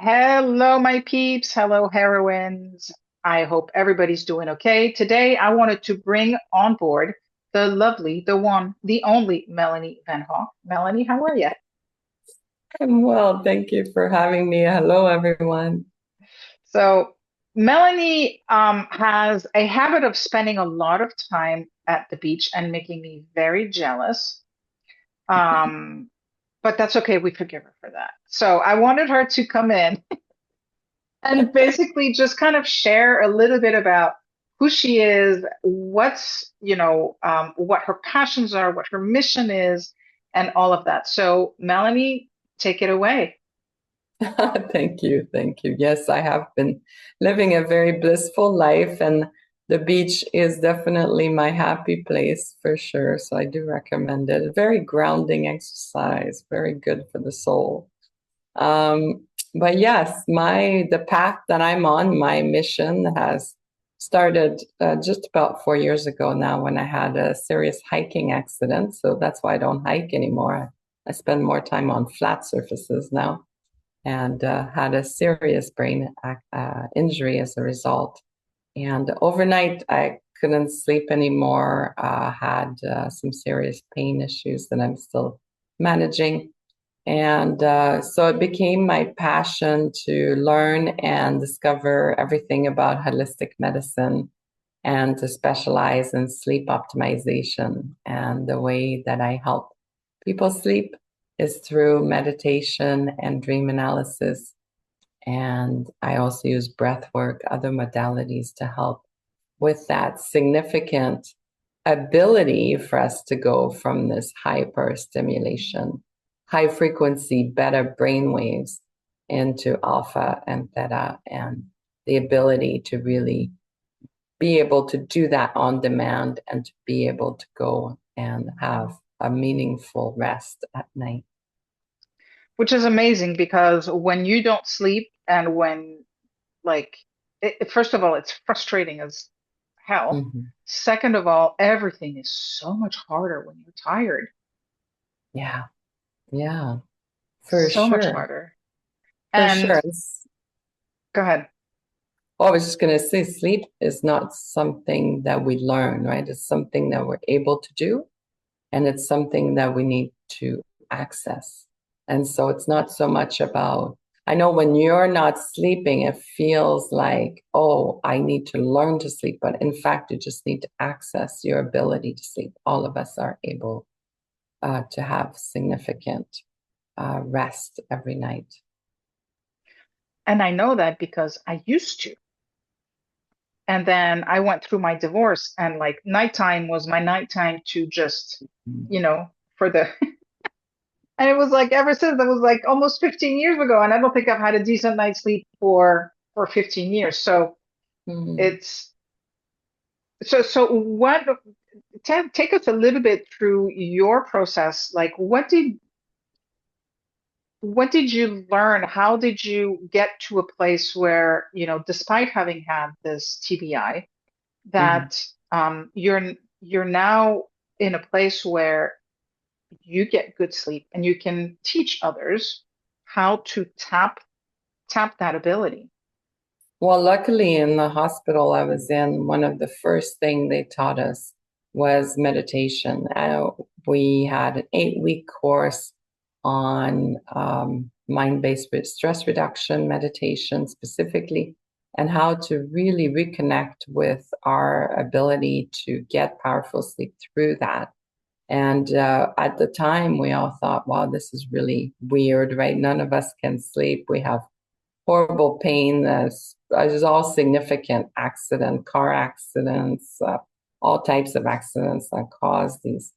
Hello, my peeps. Hello, heroines. I hope everybody's doing okay. Today, I wanted to bring on board the lovely, the one, the only Melanie Van Hoff. Melanie, how are you? I'm well, thank you for having me. Hello, everyone. So, Melanie has a habit of spending a lot of time at the beach and making me very jealous. Um, but that's okay. We forgive her for that. So, I wanted her to come in and basically just kind of share a little bit about who she is, what her passions are, what her mission is, and all of that. So, Melanie, take it away. Thank you, thank you. Yes, I have been living a very blissful life, and the beach is definitely my happy place for sure. So I do recommend it. A very grounding exercise, very good for the soul. Um, but yes, the path that I'm on, my mission has started just about 4 years ago now when I had a serious hiking accident. So that's why I don't hike anymore. I spend more time on flat surfaces now and had a serious brain injury as a result. And overnight, I couldn't sleep anymore, had some serious pain issues that I'm still managing. And so it became my passion to learn and discover everything about holistic medicine and to specialize in sleep optimization. And the way that I help people sleep is through meditation and dream analysis. And I also use breath work, other modalities to help with that significant ability for us to go from this hyper stimulation, high frequency beta brain waves into alpha and theta, and the ability to really be able to do that on demand and to be able to go and have a meaningful rest at night. Which is amazing because when you don't sleep and like, first of all, it's frustrating as hell. Mhm. Second of all, everything is so much harder when you're tired. Yeah, yeah, for So much sure. harder. For And sure. go ahead. Well, I was just going to say, sleep is not something that we learn, right? It's something that we're able to do, and it's something that we need to access. And so it's not so much about, I know when you're not sleeping, it feels like, oh, I need to learn to sleep. But in fact, you just need to access your ability to sleep. All of us are able to have significant rest every night. And I know that because I used to. And then I went through my divorce, and like nighttime was my nighttime to just, you know, for the, and it was like ever since that was like almost 15 years ago. And I don't think I've had a decent night's sleep for 15 years. So Mm-hmm. it's, so what, take us a little bit through your process. Like, what did you learn? How did you get to a place where, despite having had this TBI, Mm-hmm. that you're now in a place where you get good sleep and you can teach others how to tap that ability. Well, luckily in the hospital I was in, one of the first thing they taught us was meditation. We had an 8-week course on mind-based stress reduction, meditation specifically, and how to really reconnect with our ability to get powerful sleep through that. And at the time, we all thought, wow, this is really weird, right? None of us can sleep. We have horrible pain. There's all significant car accidents, all types of accidents that cause these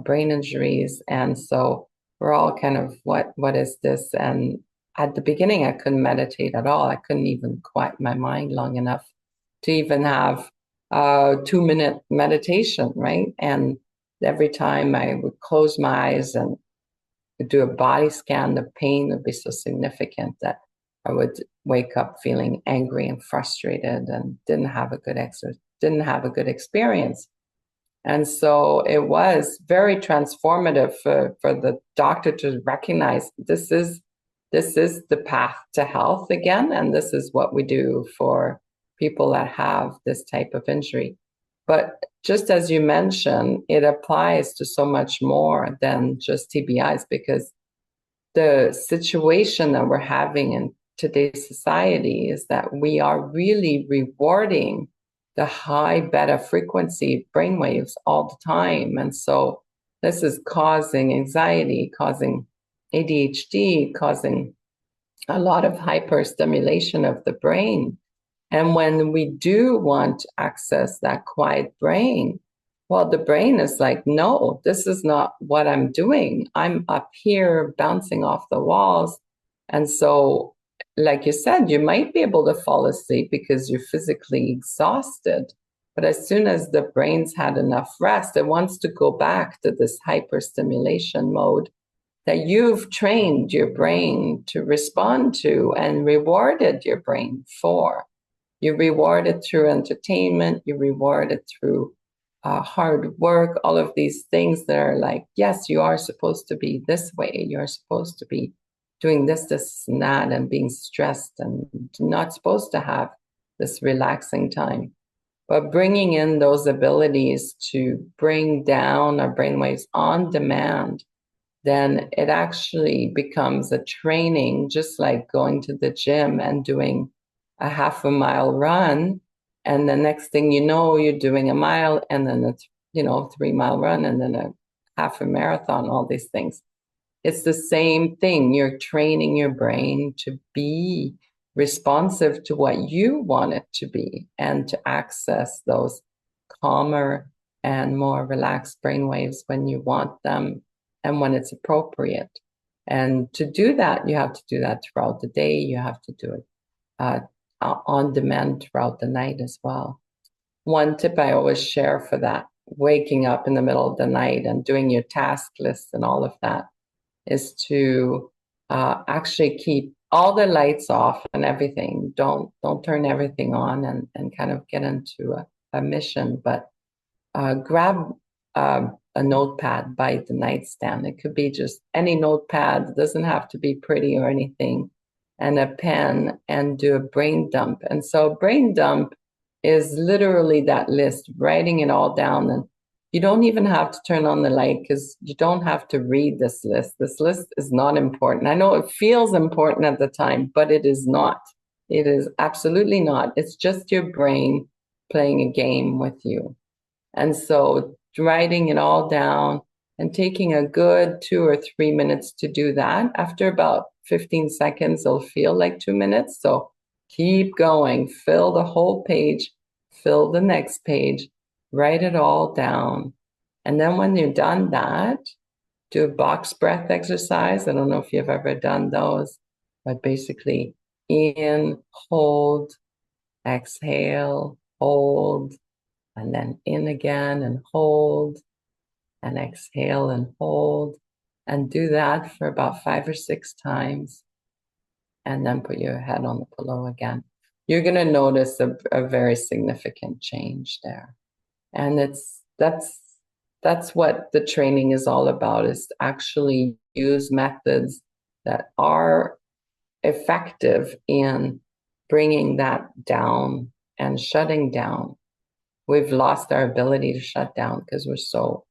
brain injuries. And so we're all kind of, what is this? And at the beginning, I couldn't meditate at all. I couldn't even quiet my mind long enough to even have a 2-minute meditation, right? And every time I would close my eyes and do a body scan, the pain would be so significant that I would wake up feeling angry and frustrated and didn't have a good experience. And so it was very transformative for the doctor to recognize this is the path to health again, and this is what we do for people that have this type of injury. But just as you mentioned, it applies to so much more than just TBIs, because the situation that we're having in today's society is that we are really rewarding the high beta frequency brainwaves all the time. And so this is causing anxiety, causing ADHD, causing a lot of hyperstimulation of the brain. And when we do want to access that quiet brain, well, the brain is like, no, this is not what I'm doing. I'm up here bouncing off the walls. And so, like you said, you might be able to fall asleep because you're physically exhausted. But as soon as the brain's had enough rest, it wants to go back to this hyperstimulation mode that you've trained your brain to respond to and rewarded your brain for. You reward it through entertainment, you reward it through hard work, all of these things that are like, yes, you are supposed to be this way, you're supposed to be doing this, this, and that, and being stressed, and not supposed to have this relaxing time. But bringing in those abilities to bring down our brainwaves on demand, then it actually becomes a training, just like going to the gym and doing a half a mile run. And the next thing you know, you're doing a mile, and then it's, 3 mile run, and then a half a marathon, all these things. It's the same thing. You're training your brain to be responsive to what you want it to be and to access those calmer and more relaxed brainwaves when you want them and when it's appropriate. And to do that, you have to do that throughout the day. You have to do it on demand throughout the night as well. One tip I always share for that, waking up in the middle of the night and doing your task list and all of that, is to actually keep all the lights off and everything. Don't turn everything on and kind of get into a mission, but grab a notepad by the nightstand. It could be just any notepad. It doesn't have to be pretty or anything, and a pen, and do a brain dump. And so brain dump is literally that list, writing it all down. And you don't even have to turn on the light, because you don't have to read this list. This list is not important. I know it feels important at the time, but it is not. It is absolutely not. It's just your brain playing a game with you. And so writing it all down and taking a good 2 or 3 minutes to do that. After about 15 seconds, it'll feel like 2 minutes. So keep going, fill the whole page, fill the next page, write it all down. And then when you're done that, do a box breath exercise. I don't know if you've ever done those, but basically in, hold, exhale, hold, and then in again and hold, and exhale and hold, and do that for about 5 or 6 times, and then put your head on the pillow again. You're going to notice a very significant change there. And that's what the training is all about, is to actually use methods that are effective in bringing that down and shutting down. We've lost our ability to shut down because we're so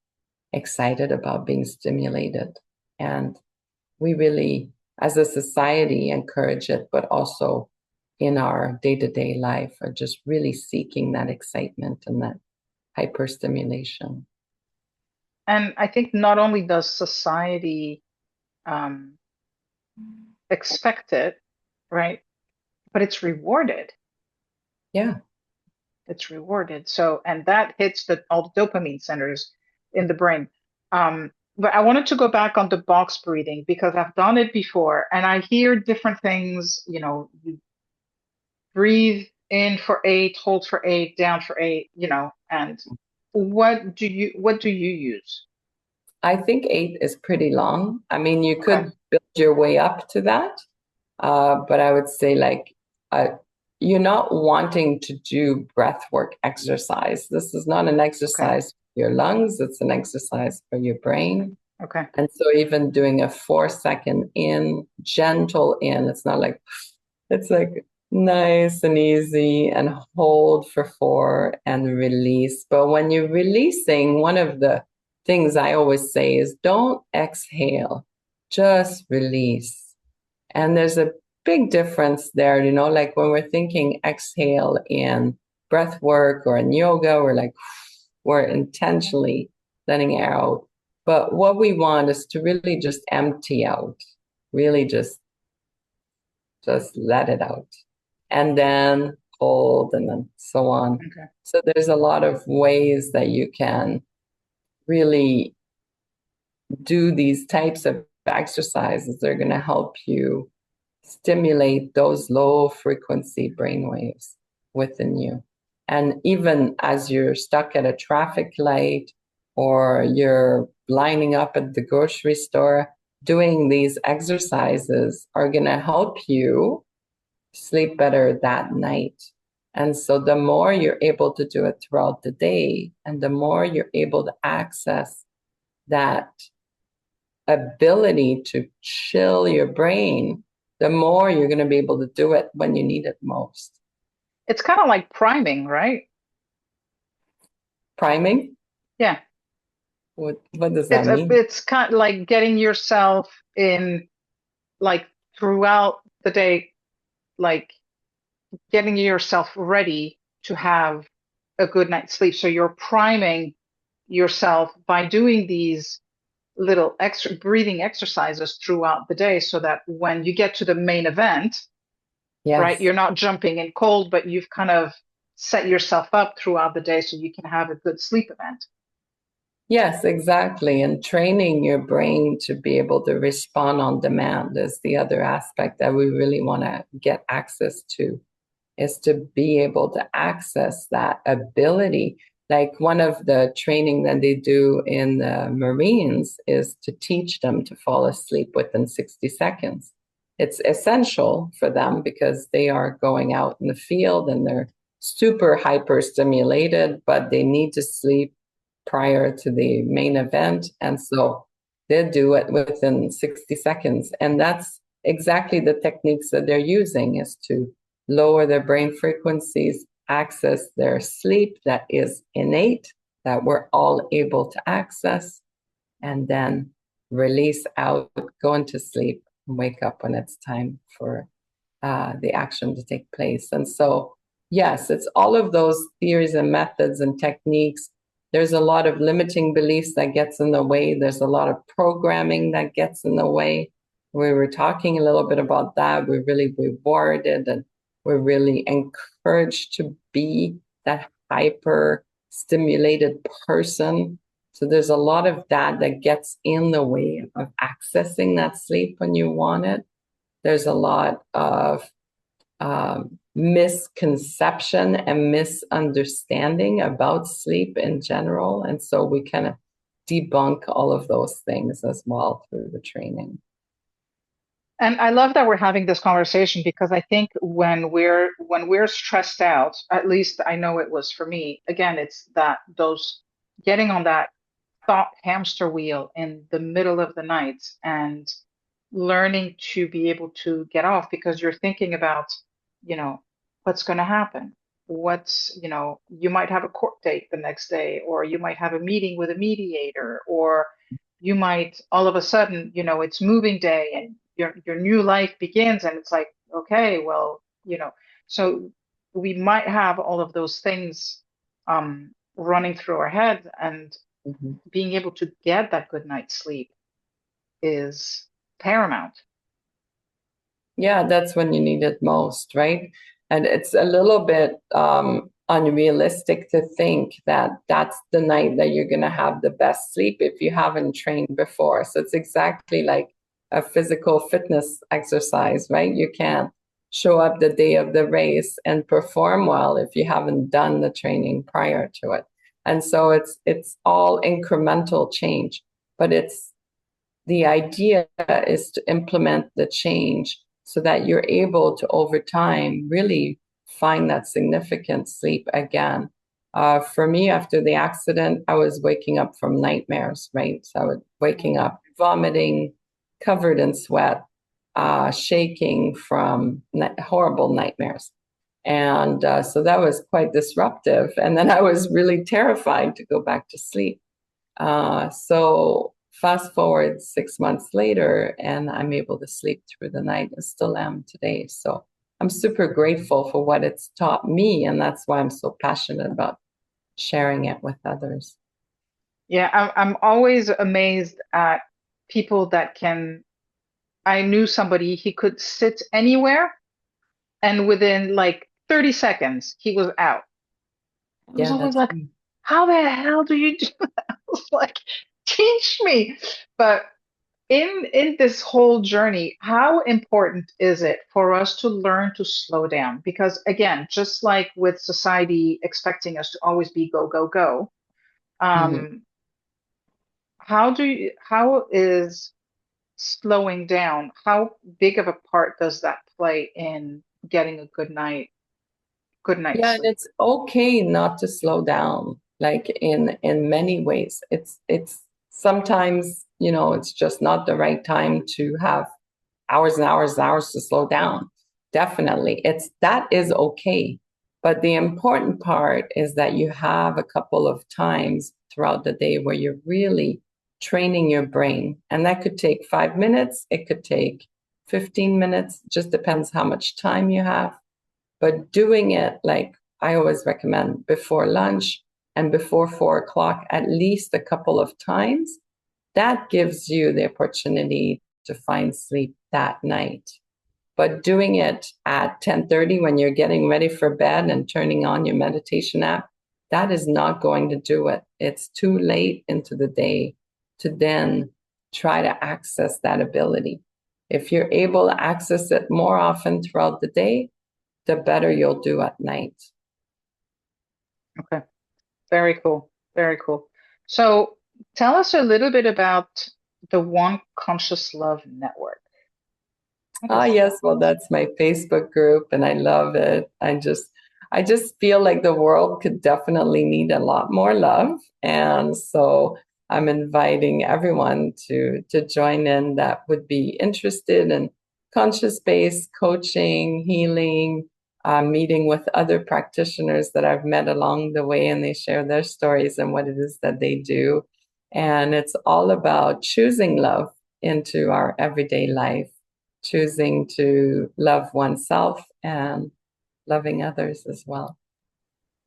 excited about being stimulated. And we really, as a society, encourage it, but also in our day-to-day life are just really seeking that excitement and that hyperstimulation. And I think not only does society um, expect it, right? But it's rewarded. Yeah. It's rewarded. So, and that hits all the dopamine centers in the brain. But I wanted to go back on the box breathing because I've done it before and I hear different things. You breathe in for 8, hold for 8, down for 8, and what do you use? I think 8 is pretty long. I mean, you Okay. could build your way up to that, but I would say uh, you're not wanting to do breath work exercise. This is not an Okay. exercise for your lungs. It's an exercise for your brain. Okay. And so even doing a 4 second in, gentle in, it's not like, it's like nice and easy and hold for 4 and release. But when you're releasing, one of the things I always say is don't exhale, just release. And there's a big difference there, like when we're thinking exhale in breath work or in yoga, we're intentionally letting it out. But what we want is to really just empty out, really just let it out. And then hold and then so on. Okay. So there's a lot of ways that you can really do these types of exercises. They're going to help you stimulate those low frequency brain waves within you. And even as you're stuck at a traffic light or you're lining up at the grocery store, doing these exercises are going to help you sleep better that night. And so the more you're able to do it throughout the day, and the more you're able to access that ability to chill your brain, the more you're going to be able to do it when you need it most. It's kind of like priming, right? Priming? Yeah. What does that mean? It's kind of like getting yourself in, like, throughout the day, like getting yourself ready to have a good night's sleep. So you're priming yourself by doing these little extra breathing exercises throughout the day so that when you get to the main event, right, Yes. you're not jumping in cold, but you've kind of set yourself up throughout the day so you can have a good sleep event. Yes, exactly. And training your brain to be able to respond on demand is the other aspect that we really want to get access to, is to be able to access that ability. Like one of the training that they do in the Marines is to teach them to fall asleep within 60 seconds. It's essential for them because they are going out in the field and they're super hyper stimulated, but they need to sleep prior to the main event. And so they do it within 60 seconds. And that's exactly the techniques that they're using, is to lower their brain frequencies, access their sleep that is innate, that we're all able to access, and then release out, go into sleep, and wake up when it's time for the action to take place. And so, yes, it's all of those theories and methods and techniques. There's a lot of limiting beliefs that gets in the way. There's a lot of programming that gets in the way. We were talking a little bit about that. We're really rewarded and we're really encouraged to be that hyper stimulated person. So there's a lot of that that gets in the way of accessing that sleep when you want it. There's a lot of misconception and misunderstanding about sleep in general. And so we kind of debunk all of those things as well through the training. And I love that we're having this conversation because I think when we're stressed out, at least I know it was for me, again, it's that those getting on that thought hamster wheel in the middle of the night and learning to be able to get off because you're thinking about, you know, what's going to happen. You might have a court date the next day, or you might have a meeting with a mediator, or you might all of a sudden, it's moving day and your new life begins, and it's like, okay, well, so we might have all of those things running through our head, and Mhm. being able to get that good night's sleep is paramount. Yeah, that's when you need it most, right? And it's a little bit unrealistic to think that that's the night that you're going to have the best sleep if you haven't trained before. So it's exactly like a physical fitness exercise, right? You can't show up the day of the race and perform well if you haven't done the training prior to it. And so it's all incremental change, but it's the idea is to implement the change so that you're able to, over time, really find that significant sleep again. For me, after the accident, I was waking up from nightmares, right? So I was waking Mm. up, vomiting, covered in sweat, shaking from horrible nightmares. And so that was quite disruptive. And then I was really terrified to go back to sleep. So fast forward 6 months later, and I'm able to sleep through the night and still am today. So I'm super grateful for what it's taught me. And that's why I'm so passionate about sharing it with others. Yeah, I'm always amazed at people that can. I knew somebody, he could sit anywhere and within like 30 seconds he was out. I was Yeah, always that's like, how the hell do you do that? I was like, teach me. But in this whole journey, how important is it for us to learn to slow down? Because again, just like with society expecting us to always be go, go, go, mhm. um, how is slowing down, how big of a part does that play in getting a good night's Yeah, and sleep? it's okay not to slow down, like in many ways. It's sometimes, it's just not the right time to have hours and hours and hours to slow down. Definitely. It's that is okay. But the important part is that you have a couple of times throughout the day where you're really training your brain. And that could take 5 minutes, it could take 15 minutes, just depends how much time you have. But doing it, like I always recommend, before lunch and before 4 o'clock, at least a couple of times, that gives you the opportunity to find sleep that night. But doing it at 10:30 when you're getting ready for bed and turning on your meditation app, that is not going to do it. It's too late into the day to then try to access that ability. If you're able to access it more often throughout the day, the better you'll do at night. Okay, very cool, very cool. So tell us a little bit about the One Conscious Love Network. What Ah, is yes, that? well, that's my Facebook group and I love it. I just feel like the world could definitely need a lot more love. And so I'm inviting everyone to join in that would be interested in conscious-based coaching, healing, meeting with other practitioners that I've met along the way, and they share their stories and what it is that they do. And it's all about choosing love into our everyday life, choosing to love oneself and loving others as well.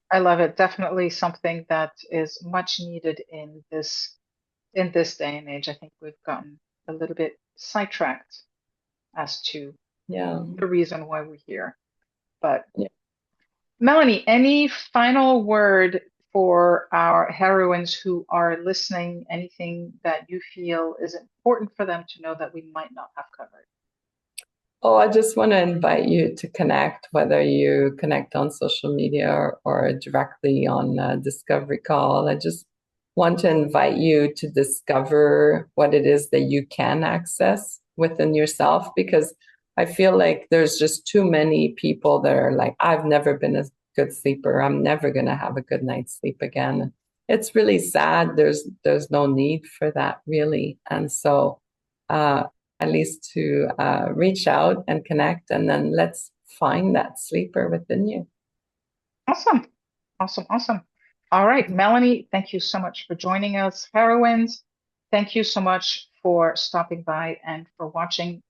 I love it. Definitely something that is much needed in this day and age. I think we've gotten a little bit sidetracked as to Yeah. the reason why we're here. But Yeah. Melanie, any final word for our heroines who are listening? Anything that you feel is important for them to know that we might not have covered? Oh, I just want to invite you to connect, whether you connect on social media or directly on a discovery call. I just want to invite you to discover what it is that you can access within yourself, because I feel like there's just too many people that are like, I've never been a good sleeper. I'm never going to have a good night's sleep again. It's really sad. There's no need for that, really. And so, uh, at least to reach out and connect, and then let's find that sleeper within you. Awesome. Awesome. Awesome. All right, Melanie, thank you so much for joining us. Heroines, thank you so much for stopping by and for watching.